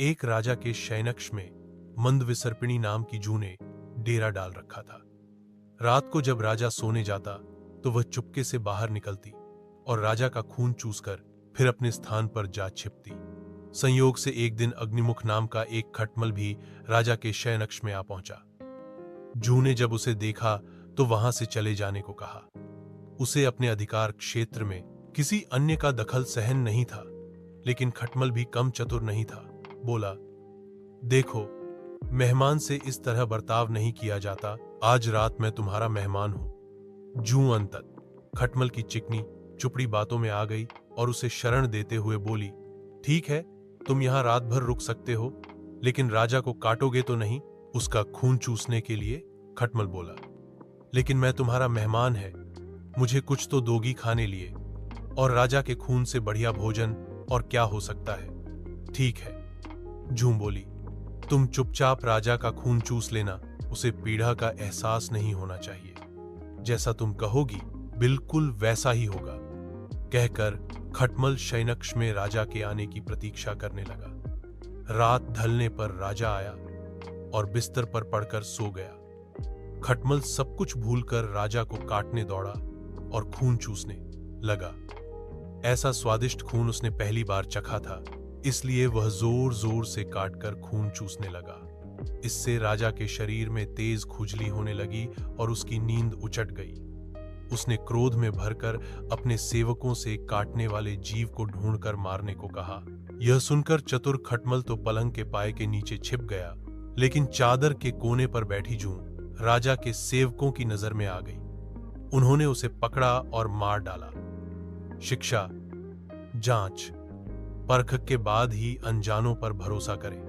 एक राजा के शयनकक्ष में मंदविसर्पिणी नाम की जूं ने डेरा डाल रखा था। रात को जब राजा सोने जाता तो वह चुपके से बाहर निकलती और राजा का खून चूसकर फिर अपने स्थान पर जा छिपती। संयोग से एक दिन अग्निमुख नाम का एक खटमल भी राजा के शयनकक्ष में आ पहुंचा। जूं ने जब उसे देखा तो वहां से चले जाने को कहा। उसे अपने अधिकार क्षेत्र में किसी अन्य का दखल सहन नहीं था, लेकिन खटमल भी कम चतुर नहीं था। बोला, देखो, मेहमान से इस तरह बर्ताव नहीं किया जाता। आज रात मैं तुम्हारा मेहमान हूं। जूं अंतत खटमल की चिकनी चुपड़ी बातों में आ गई और उसे शरण देते हुए बोली, ठीक है, तुम यहां रात भर रुक सकते हो, लेकिन राजा को काटोगे तो नहीं? उसका खून चूसने के लिए? खटमल बोला, लेकिन मैं तुम्हारा मेहमान है, मुझे कुछ तो दोगी खाने लिए, और राजा के खून से बढ़िया भोजन और क्या हो सकता है? ठीक है, जूं बोली, तुम चुपचाप राजा का खून चूस लेना, उसे पीड़ा का एहसास नहीं होना चाहिए। जैसा तुम कहोगी बिल्कुल वैसा ही होगा। कहकर खटमल शयनकक्ष में राजा के आने की प्रतीक्षा करने लगा। रात ढलने पर राजा आया और बिस्तर पर पड़कर सो गया। खटमल सब कुछ भूलकर राजा को काटने दौड़ा और खून चूसने लगा। ऐसा स्वादिष्ट खून उसने पहली बार चखा था, इसलिए वह जोर जोर से काटकर खून चूसने लगा। इससे राजा के शरीर में तेज खुजली होने लगी और उसकी नींद उचट गई। उसने क्रोध में भरकर अपने सेवकों से काटने वाले जीव को ढूंढकर मारने को कहा। यह सुनकर चतुर खटमल तो पलंग के पाए के नीचे छिप गया, लेकिन चादर के कोने पर बैठी जूं राजा के सेवकों की नजर में आ गई। उन्होंने उसे पकड़ा और मार डाला। शिक्षा, जांच परख के बाद ही अनजानों पर भरोसा करें।